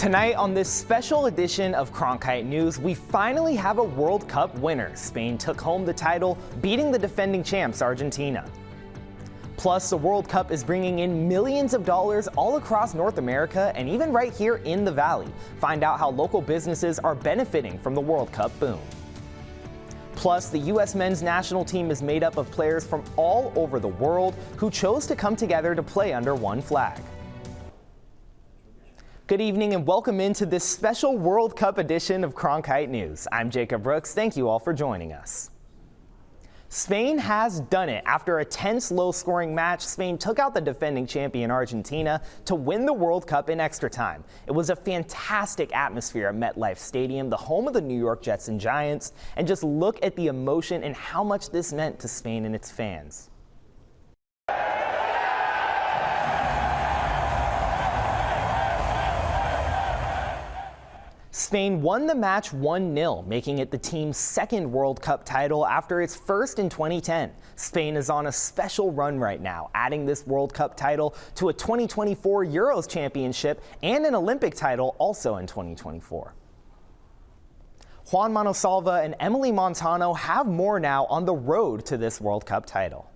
Tonight on this special edition of Cronkite News, we finally have a World Cup winner. Spain took home the title, beating the defending champs Argentina. Plus, the World Cup is bringing in millions of dollars all across North America and even right here in the Valley. Find out how local businesses are benefiting from the World Cup boom. Plus, the U.S. men's national team is made up of players from all over the world who chose to come together to play under one flag. Good evening and welcome into this special World Cup edition of Cronkite News. I'm Jacob Brooks. Thank you all for joining us. Spain has done it. After a tense, low-scoring match, Spain took out the defending champion Argentina to win the World Cup in extra time. It was a fantastic atmosphere at MetLife Stadium, the home of the New York Jets and Giants, and just look at the emotion and how much this meant to Spain and its fans. Spain won the match 1-0, making it the team's second World Cup title after its first in 2010. Spain is on a special run right now, adding this World Cup title to a 2024 Euros championship and an Olympic title also in 2024. Juan Manosalva and Emily Montano have more now on the road to this World Cup title.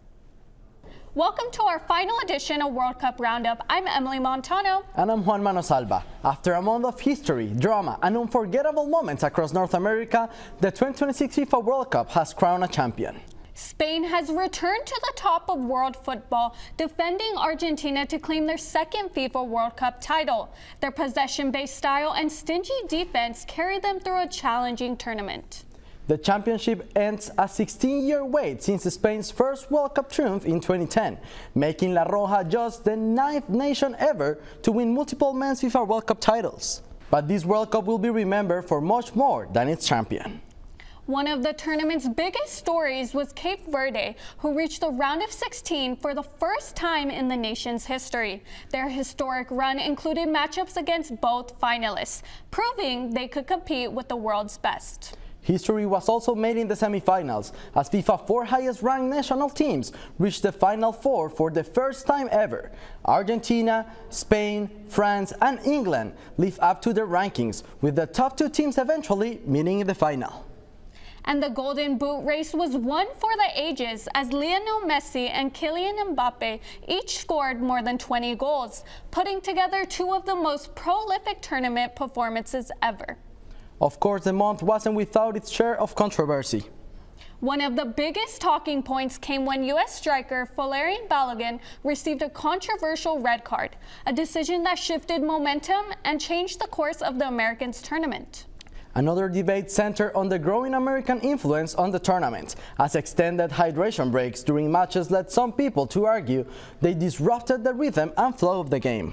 Welcome to our final edition of World Cup Roundup. I'm Emily Montano. And I'm Juan Manosalva. After a month of history, drama, and unforgettable moments across North America, the 2026 FIFA World Cup has crowned a champion. Spain has returned to the top of world football, defending Argentina to claim their second FIFA World Cup title. Their possession-based style and stingy defense carry them through a challenging tournament. The championship ends a 16-year wait since Spain's first World Cup triumph in 2010, making La Roja just the 9th nation ever to win multiple men's FIFA World Cup titles. But this World Cup will be remembered for much more than its champion. One of the tournament's biggest stories was Cape Verde, who reached the round of 16 for the first time in the nation's history. Their historic run included matchups against both finalists, proving they could compete with the world's best. History was also made in the semifinals, as FIFA 4 highest-ranked national teams reached the Final Four for the first time ever. Argentina, Spain, France, and England live up to their rankings, with the top two teams eventually meeting in the final. And the Golden Boot race was one for the ages, as Lionel Messi and Kylian Mbappe each scored more than 20 goals, putting together two of the most prolific tournament performances ever. Of course, the month wasn't without its share of controversy. One of the biggest talking points came when U.S. striker Valerian Balogun received a controversial red card, a decision that shifted momentum and changed the course of the Americans' tournament. Another debate centered on the growing American influence on the tournament, as extended hydration breaks during matches led some people to argue they disrupted the rhythm and flow of the game.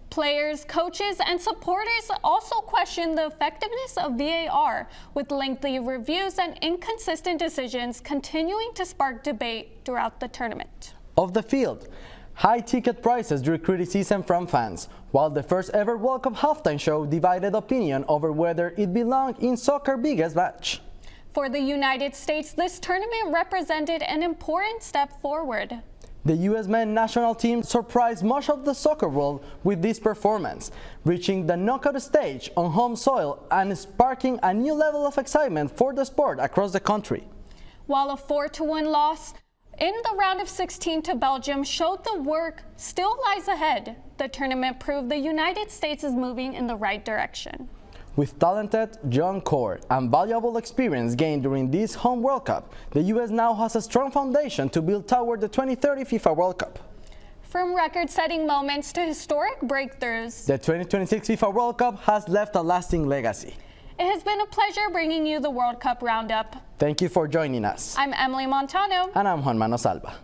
Players, coaches, and supporters also questioned the effectiveness of VAR, with lengthy reviews and inconsistent decisions continuing to spark debate throughout the tournament. Off the field, high ticket prices drew criticism from fans, while the first ever World Cup halftime show divided opinion over whether it belonged in soccer's biggest match. For the United States, this tournament represented an important step forward. The U.S. men's national team surprised much of the soccer world with this performance, reaching the knockout stage on home soil and sparking a new level of excitement for the sport across the country. While a 4-1 loss in the round of 16 to Belgium showed the work still lies ahead, the tournament proved the United States is moving in the right direction. With talented, young core and valuable experience gained during this home World Cup, the U.S. now has a strong foundation to build toward the 2030 FIFA World Cup. From record-setting moments to historic breakthroughs, the 2026 FIFA World Cup has left a lasting legacy. It has been a pleasure bringing you the World Cup Roundup. Thank you for joining us. I'm Emily Montano. And I'm Juan Manosalva.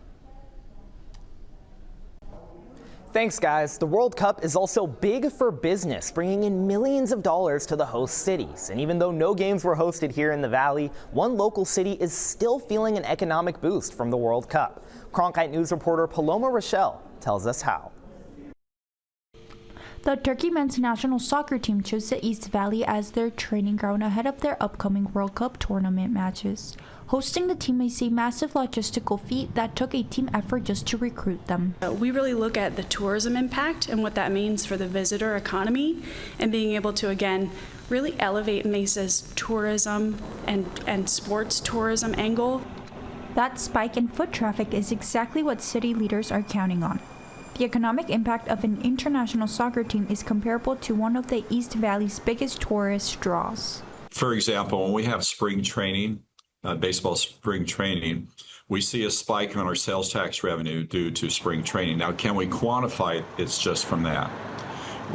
Thanks, guys. The World Cup is also big for business, bringing in millions of dollars to the host cities. And even though no games were hosted here in the Valley, one local city is still feeling an economic boost from the World Cup. Cronkite News reporter Paloma Rochelle tells us how. The Turkey men's national soccer team chose the East Valley as their training ground ahead of their upcoming World Cup tournament matches. Hosting the team is a massive logistical feat that took a team effort just to recruit them. We really look at the tourism impact and what that means for the visitor economy, and being able to, again, really elevate Mesa's tourism and sports tourism angle. That spike in foot traffic is exactly what city leaders are counting on. The economic impact of an international soccer team is comparable to one of the East Valley's biggest tourist draws. For example, when we have spring training, baseball spring training, we see a spike on our sales tax revenue due to spring training. Now, can we quantify it? It's just from that.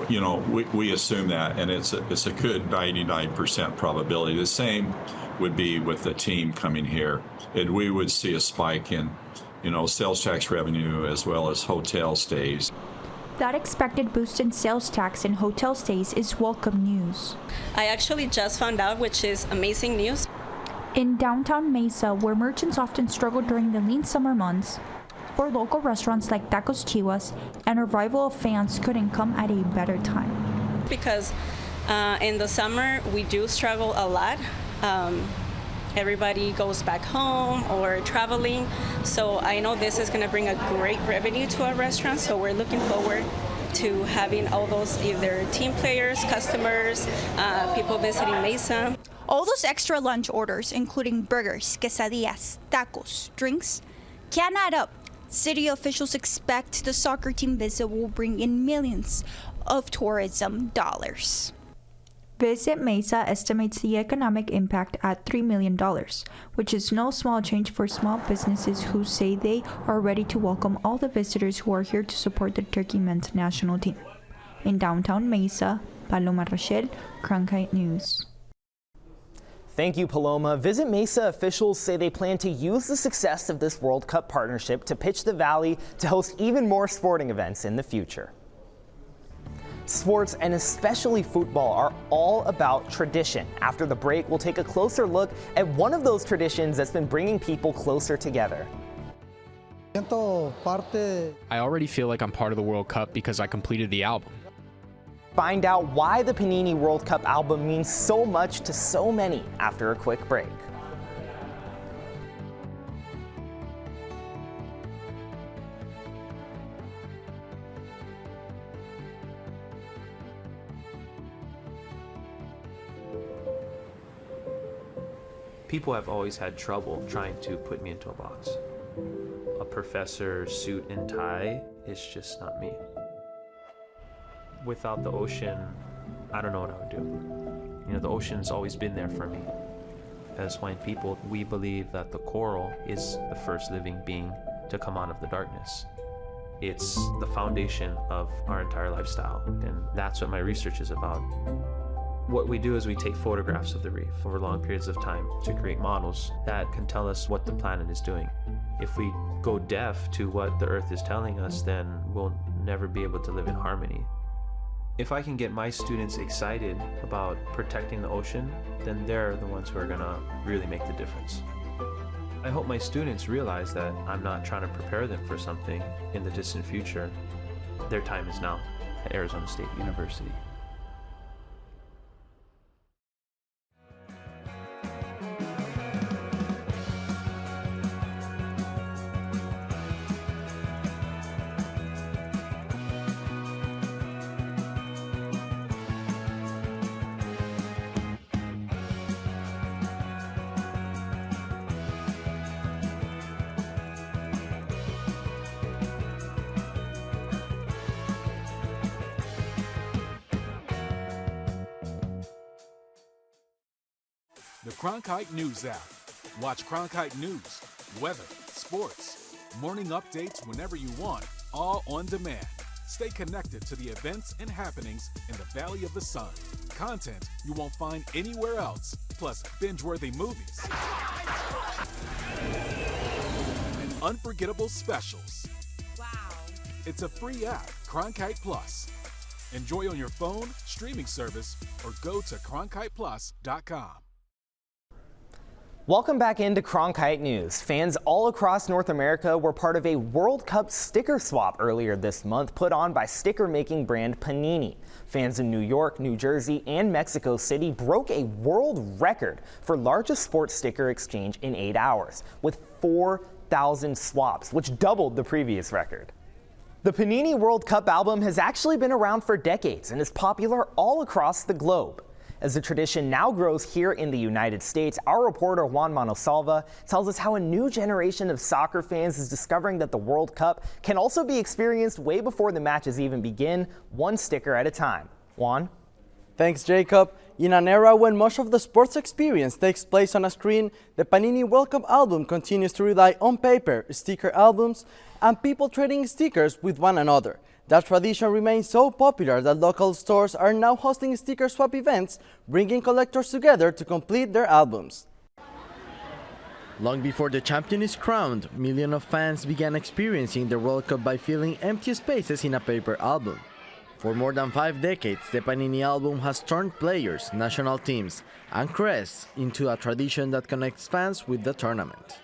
You know, we assume that, and it's a good 99% probability. The same would be with the team coming here. And we would see a spike in, you know, sales tax revenue as well as hotel stays. That expected boost in sales tax and hotel stays is welcome news. I actually just found out, which is amazing news. In downtown Mesa, where merchants often struggle during the lean summer months, for local restaurants like Tacos Chivas, an arrival of fans couldn't come at a better time. Because in the summer, we do struggle a lot. Everybody goes back home or traveling. So I know this is going to bring a great revenue to our restaurant. So we're looking forward to having all those either team players, customers, people visiting Mesa. All those extra lunch orders, including burgers, quesadillas, tacos, drinks, can add up. City officials expect the soccer team visit will bring in millions of tourism dollars. Visit Mesa estimates the economic impact at $3 million, which is no small change for small businesses who say they are ready to welcome all the visitors who are here to support the Turkey men's national team. In downtown Mesa, Paloma Rochelle, Cronkite News. Thank you, Paloma. Visit Mesa officials say they plan to use the success of this World Cup partnership to pitch the Valley to host even more sporting events in the future. Sports, and especially football, are all about tradition. After the break, we'll take a closer look at one of those traditions that's been bringing people closer together. I already feel like I'm part of the World Cup because I completed the album. Find out why the Panini World Cup album means so much to so many after a quick break. People have always had trouble trying to put me into a box. A professor, suit and tie is just not me. Without the ocean, I don't know what I would do. You know, the ocean's always been there for me. As Hawaiian people, we believe that the coral is the first living being to come out of the darkness. It's the foundation of our entire lifestyle, and that's what my research is about. What we do is we take photographs of the reef over long periods of time to create models that can tell us what the planet is doing. If we go deaf to what the Earth is telling us, then we'll never be able to live in harmony. If I can get my students excited about protecting the ocean, then they're the ones who are gonna really make the difference. I hope my students realize that I'm not trying to prepare them for something in the distant future. Their time is now at Arizona State University. The Cronkite News app. Watch Cronkite News, weather, sports, morning updates whenever you want, all on demand. Stay connected to the events and happenings in the Valley of the Sun. Content you won't find anywhere else, plus binge-worthy movies and unforgettable specials. Wow. It's a free app, Cronkite Plus. Enjoy on your phone, streaming service, or go to cronkiteplus.com. Welcome back into Cronkite News. Fans all across North America were part of a World Cup sticker swap earlier this month put on by sticker-making brand Panini. Fans in New York, New Jersey, and Mexico City broke a world record for largest sports sticker exchange in 8 hours, with 4,000 swaps, which doubled the previous record. The Panini World Cup album has actually been around for decades and is popular all across the globe. As the tradition now grows here in the United States, our reporter Juan Manosalva tells us how a new generation of soccer fans is discovering that the World Cup can also be experienced way before the matches even begin, one sticker at a time. Juan? Thanks, Jacob. In an era when much of the sports experience takes place on a screen, the Panini World Cup album continues to rely on paper, sticker albums, and people trading stickers with one another. That tradition remains so popular that local stores are now hosting sticker swap events, bringing collectors together to complete their albums. Long before the champion is crowned, millions of fans began experiencing the World Cup by filling empty spaces in a paper album. For more than 5 decades, the Panini album has turned players, national teams, and crests into a tradition that connects fans with the tournament.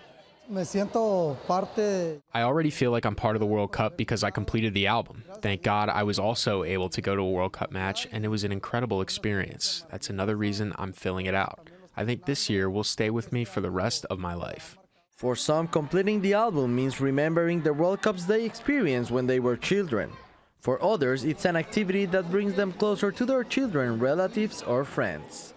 I already feel like I'm part of the World Cup because I completed the album. Thank God I was also able to go to a World Cup match, and it was an incredible experience. That's another reason I'm filling it out. I think this year will stay with me for the rest of my life. For some, completing the album means remembering the World Cups they experienced when they were children. For others, it's an activity that brings them closer to their children, relatives, or friends.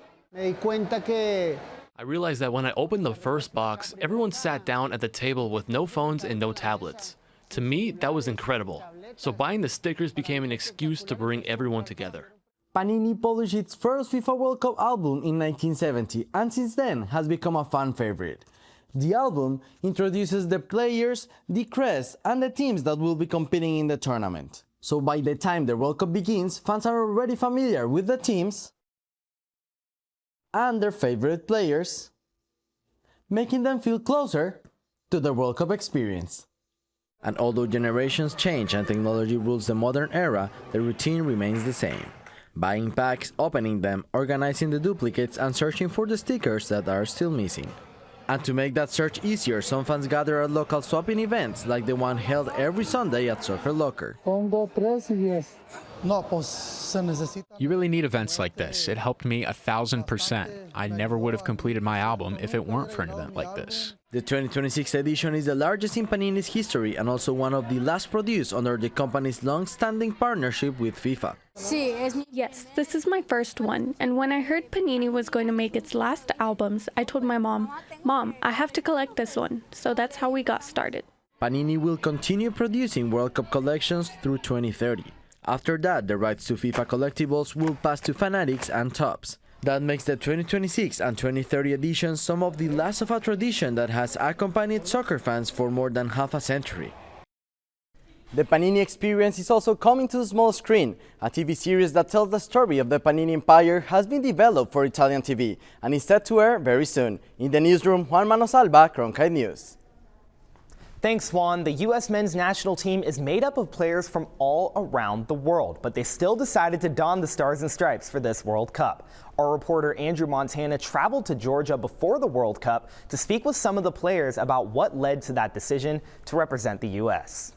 I realized that when I opened the first box, everyone sat down at the table with no phones and no tablets. To me, that was incredible. So buying the stickers became an excuse to bring everyone together. Panini published its first FIFA World Cup album in 1970 and since then has become a fan favorite. The album introduces the players, the crests, and the teams that will be competing in the tournament. So by the time the World Cup begins, fans are already familiar with the teams and their favorite players, making them feel closer to the World Cup experience. And although generations change and technology rules the modern era, the routine remains the same. Buying packs, opening them, organizing the duplicates, and searching for the stickers that are still missing. And to make that search easier, some fans gather at local swapping events like the one held every Sunday at Soccer Locker. You really need events like this. It helped me 1,000%. I never would have completed my album if it weren't for an event like this. The 2026 edition is the largest in Panini's history and also one of the last produced under the company's long-standing partnership with FIFA. Yes, this is my first one, and when I heard Panini was going to make its last albums, I told my mom, I have to collect this one. So that's how we got started. Panini will continue producing World Cup collections through 2030. After that, the rights to FIFA collectibles will pass to Fanatics and Topps. That makes the 2026 and 2030 editions some of the last of a tradition that has accompanied soccer fans for more than half a century. The Panini experience is also coming to the small screen. A TV series that tells the story of the Panini Empire has been developed for Italian TV and is set to air very soon. In the newsroom, Juan Manosalva, Cronkite News. Thanks, Juan. The U.S. men's national team is made up of players from all around the world, but they still decided to don the stars and stripes for this World Cup. Our reporter Andrew Montana traveled to Georgia before the World Cup to speak with some of the players about what led to that decision to represent the U.S.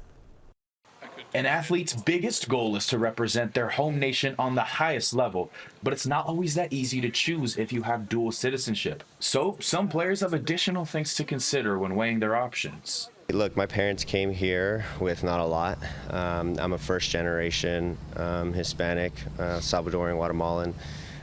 An athlete's biggest goal is to represent their home nation on the highest level, but it's not always that easy to choose if you have dual citizenship. So some players have additional things to consider when weighing their options. Look, my parents came here with not a lot. I'm a first-generation Hispanic, Salvadoran, Guatemalan,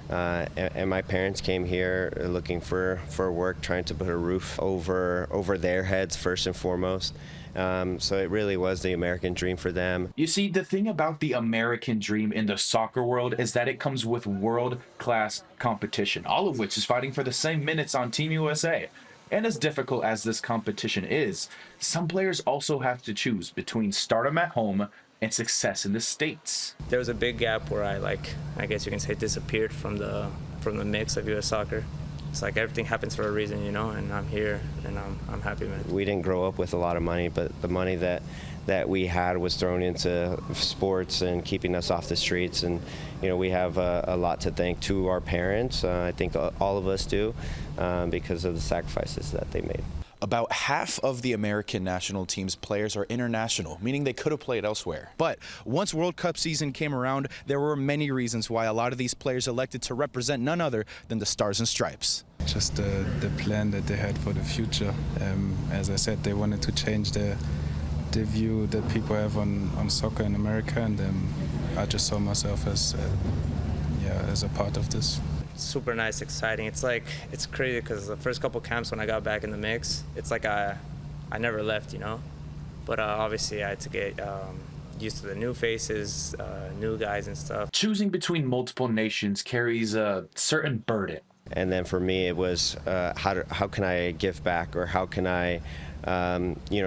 and my parents came here looking for work, trying to put a roof over their heads first and foremost. So it really was the American dream for them. You see, the thing about the American dream in the soccer world is that it comes with world-class competition, all of which is fighting for the same minutes on Team USA. And as difficult as this competition is, some players also have to choose between stardom at home and success in the States. There was a big gap where I guess you can say, disappeared from the mix of U.S. soccer. it's like everything happens for a reason, you know, and I'm here and I'm happy, man. We didn't grow up with a lot of money, but the money that we had was thrown into sports and keeping us off the streets. And, you know, we have a lot to thank to our parents. I think all of us do because of the sacrifices that they made. About half of the American national team's players are international, meaning they could have played elsewhere. But once World Cup season came around, there were many reasons why a lot of these players elected to represent none other than the Stars and Stripes. Just the plan that they had for the future. As I said, they wanted to change the view that people have on soccer in America, and I just saw myself as a part of this. Super nice, exciting. It's crazy because the first couple camps when I got back in the mix, it's like I never left, you know. But obviously I had to get used to the new faces, new guys and stuff. Choosing between multiple nations carries a certain burden. And then for me, it was how can I give back, or how can I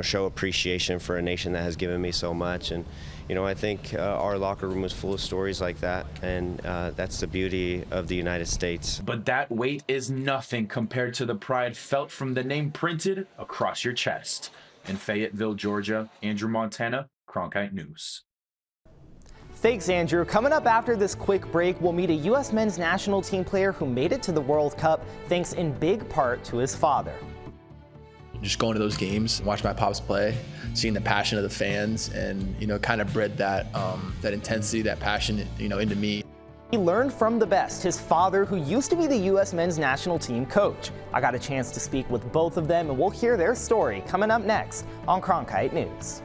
show appreciation for a nation that has given me so much. And you know, I think our locker room was full of stories like that, and that's the beauty of the United States. But that weight is nothing compared to the pride felt from the name printed across your chest. In Fayetteville, Georgia, Andrew Montana, Cronkite News. Thanks, Andrew. Coming up after this quick break, we'll meet a U.S. men's national team player who made it to the World Cup thanks in big part to his father. Just going to those games, watching my pops play, seeing the passion of the fans, and kind of bred that intensity, that passion, into me. He learned from the best, his father, who used to be the U.S. men's national team coach. I got a chance to speak with both of them, and we'll hear their story coming up next on Cronkite News.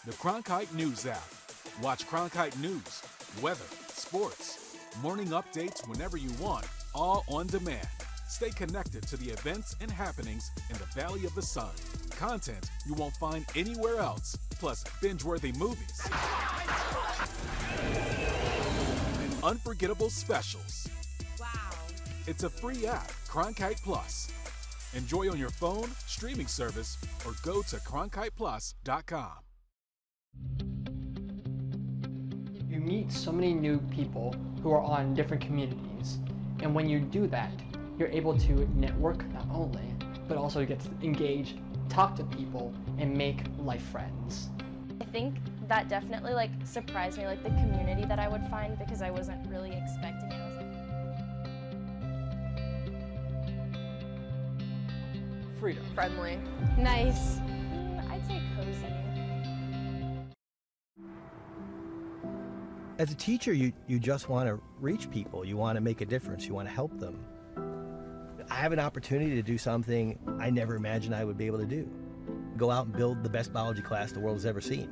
The Cronkite News app. Watch Cronkite News, weather, sports, morning updates whenever you want, all on demand. Stay connected to the events and happenings in the Valley of the Sun. Content you won't find anywhere else, plus binge-worthy movies and unforgettable specials. Wow. It's a free app, Cronkite Plus. Enjoy on your phone, streaming service, or go to cronkiteplus.com. You meet so many new people who are on different communities, and when you do that, you're able to network not only, but also get to engage, talk to people, and make life friends. I think that definitely surprised me, the community that I would find, because I wasn't really expecting it. Freedom. Friendly. Nice. I'd say cozy. As a teacher, you just want to reach people. You want to make a difference. You want to help them. I have an opportunity to do something I never imagined I would be able to do. Go out and build the best biology class the world has ever seen.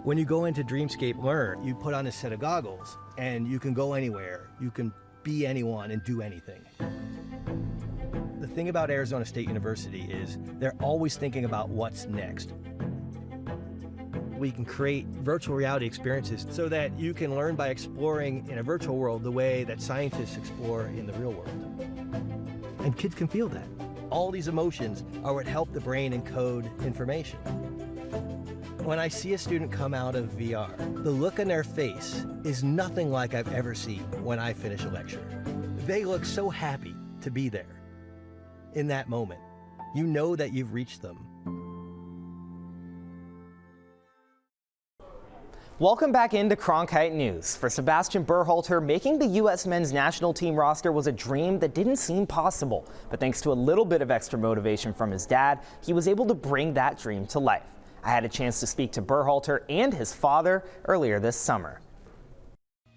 When you go into Dreamscape Learn, you put on a set of goggles and you can go anywhere. You can be anyone and do anything. The thing about Arizona State University is they're always thinking about what's next. We can create virtual reality experiences so that you can learn by exploring in a virtual world the way that scientists explore in the real world. And kids can feel that. All these emotions are what help the brain encode information. When I see a student come out of VR, the look on their face is nothing like I've ever seen when I finish a lecture. They look so happy to be there. In that moment, you know that you've reached them. Welcome back into Cronkite News. For Sebastian Berhalter, making the U.S. men's national team roster was a dream that didn't seem possible. But thanks to a little bit of extra motivation from his dad, he was able to bring that dream to life. I had a chance to speak to Berhalter and his father earlier this summer.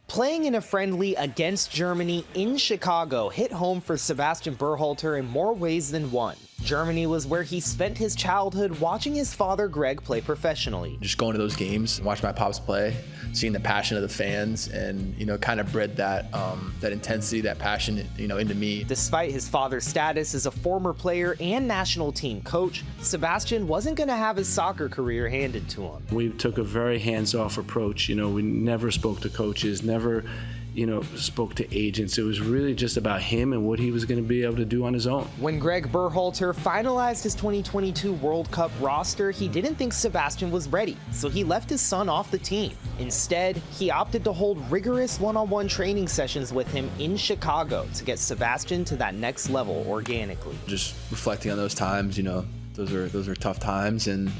Playing in a friendly against Germany in Chicago hit home for Sebastian Berhalter in more ways than one. Germany was where he spent his childhood watching his father Greg play professionally. Just going to those games, watching my pops play, seeing the passion of the fans, and kind of bred that that intensity, that passion, into me. Despite his father's status as a former player and national team coach, Sebastian wasn't going to have his soccer career handed to him. We took a very hands-off approach. We never spoke to coaches, never spoke to agents. It was really just about him and what he was going to be able to do on his own. When Greg Berhalter finalized his 2022 World Cup roster, he didn't think Sebastian was ready, so he left his son off the team. Instead, he opted to hold rigorous one-on-one training sessions with him in Chicago to get Sebastian to that next level organically. Just reflecting on those times, those are tough times, and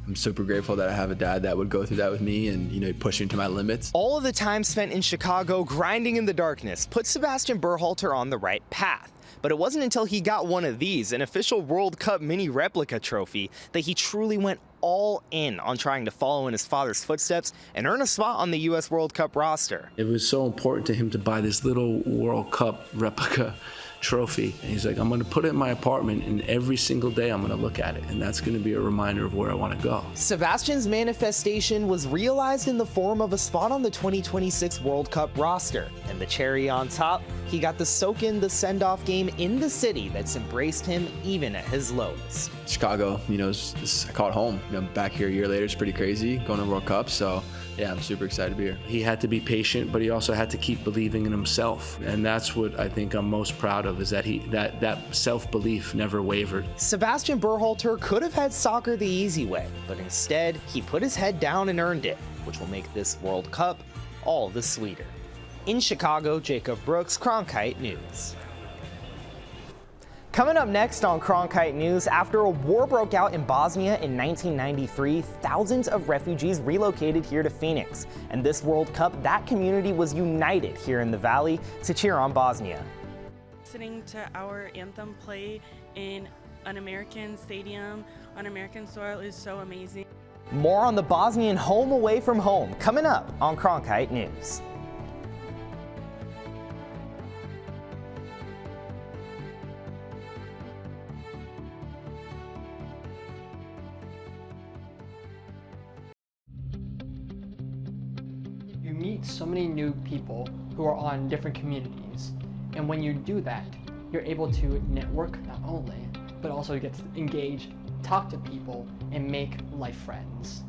I'm super grateful that I have a dad that would go through that with me and, push me to my limits. All of the time spent in Chicago grinding in the darkness put Sebastian Berhalter on the right path. But it wasn't until he got one of these, an official World Cup mini replica trophy, that he truly went all in on trying to follow in his father's footsteps and earn a spot on the U.S. World Cup roster. It was so important to him to buy this little World Cup replica trophy. And he's like, I'm going to put it in my apartment, and every single day I'm going to look at it, and that's going to be a reminder of where I want to go. Sebastian's manifestation was realized in the form of a spot on the 2026 World Cup roster, and the cherry on top, he got to soak in the send-off game in the city that's embraced him even at his lowest. Chicago, I call it home. Back here a year later, it's pretty crazy going to the World Cup, so yeah, I'm super excited to be here. He had to be patient, but he also had to keep believing in himself, and that's what I think I'm most proud of, is that that self-belief never wavered. Sebastian Berhalter could have had soccer the easy way, but instead, he put his head down and earned it, which will make this World Cup all the sweeter. In Chicago, Jacob Brooks, Cronkite News. Coming up next on Cronkite News, after a war broke out in Bosnia in 1993, thousands of refugees relocated here to Phoenix. And this World Cup, that community was united here in the Valley to cheer on Bosnia. Listening to our anthem play in an American stadium on American soil is so amazing. More on the Bosnian home away from home coming up on Cronkite News. You meet so many new people who are on different communities, and when you do that, you're able to network not only, but also get to engage, talk to people, and make life friends.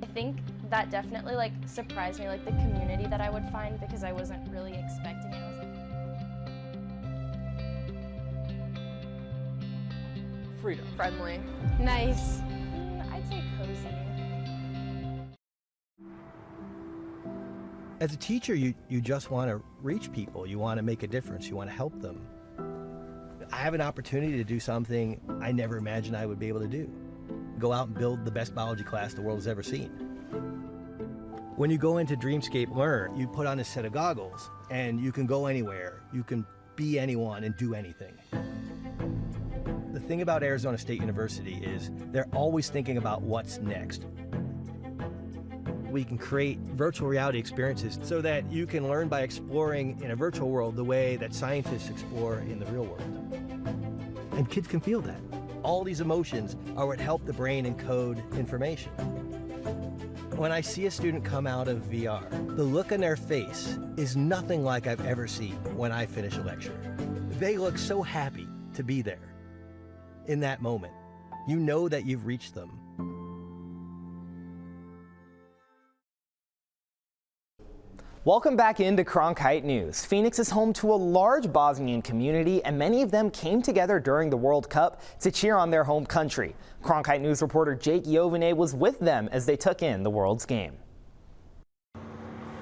I think that definitely surprised me, the community that I would find, because I wasn't really expecting it. Freedom. Friendly. Nice. I'd say cozy. As a teacher, you just want to reach people. You want to make a difference. You want to help them. I have an opportunity to do something I never imagined I would be able to do. Go out and build the best biology class the world has ever seen. When you go into Dreamscape Learn, you put on a set of goggles and you can go anywhere. You can be anyone and do anything. The thing about Arizona State University is they're always thinking about what's next. We can create virtual reality experiences so that you can learn by exploring in a virtual world the way that scientists explore in the real world. And kids can feel that. All these emotions are what help the brain encode information. When I see a student come out of VR, the look on their face is nothing like I've ever seen when I finish a lecture. They look so happy to be there. In that moment, you know that you've reached them. Welcome back into Cronkite News. Phoenix is home to a large Bosnian community, and many of them came together during the World Cup to cheer on their home country. Cronkite News reporter Jake Yovanay was with them as they took in the world's game.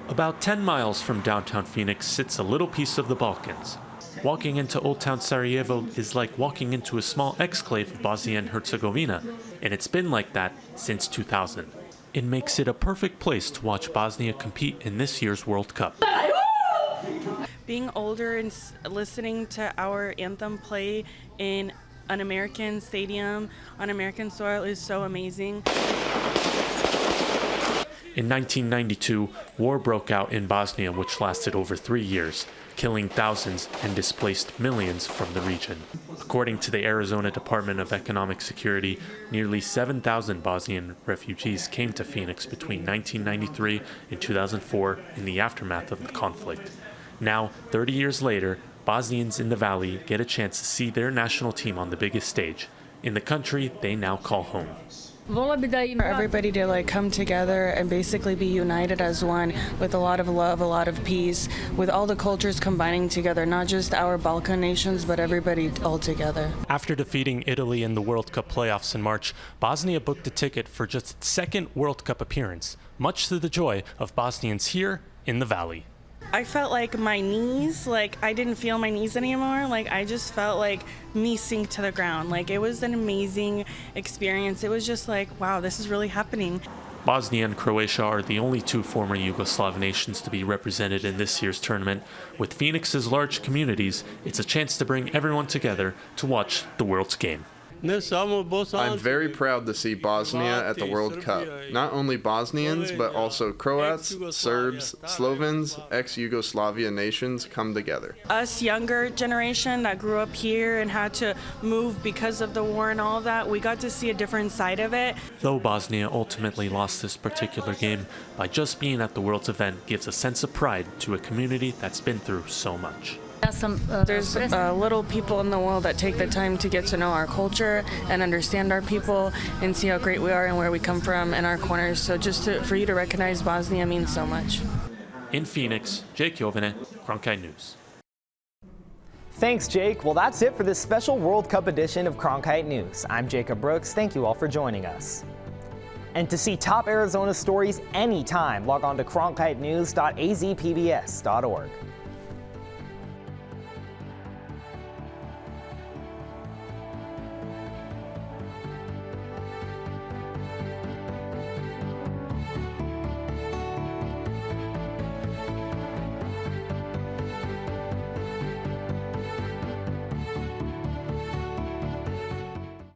About 10 miles from downtown Phoenix sits a little piece of the Balkans. Walking into Old Town Sarajevo is like walking into a small exclave of Bosnia and Herzegovina, and it's been like that since 2000. It makes it a perfect place to watch Bosnia compete in this year's World Cup. Being older and listening to our anthem play in an American stadium on American soil is so amazing. In 1992, war broke out in Bosnia, which lasted over 3 years, killing thousands and displaced millions from the region. According to the Arizona Department of Economic Security, nearly 7,000 Bosnian refugees came to Phoenix between 1993 and 2004 in the aftermath of the conflict. Now, 30 years later, Bosnians in the Valley get a chance to see their national team on the biggest stage, in the country they now call home. For everybody to come together and basically be united as one, with a lot of love, a lot of peace, with all the cultures combining together, not just our Balkan nations, but everybody all together. After defeating Italy in the World Cup playoffs in March, Bosnia booked a ticket for just its second World Cup appearance, much to the joy of Bosnians here in the Valley. I felt like my knees, I didn't feel my knees anymore. I just felt like me sink to the ground. It was an amazing experience. It was just wow, this is really happening. Bosnia and Croatia are the only two former Yugoslav nations to be represented in this year's tournament. With Phoenix's large communities, it's a chance to bring everyone together to watch the world's game. I'm very proud to see Bosnia at the World Cup. Not only Bosnians, but also Croats, Serbs, Slovens, ex-Yugoslavia nations come together. Us younger generation that grew up here and had to move because of the war and all of that, we got to see a different side of it. Though Bosnia ultimately lost this particular game, by just being at the World's event gives a sense of pride to a community that's been through so much. There's little people in the world that take the time to get to know our culture and understand our people and see how great we are and where we come from and our corners. So for you to recognize Bosnia means so much. In Phoenix, Jake Jovine, Cronkite News. Thanks, Jake. Well, that's it for this special World Cup edition of Cronkite News. I'm Jacob Brooks. Thank you all for joining us. And to see top Arizona stories anytime, log on to cronkitenews.azpbs.org.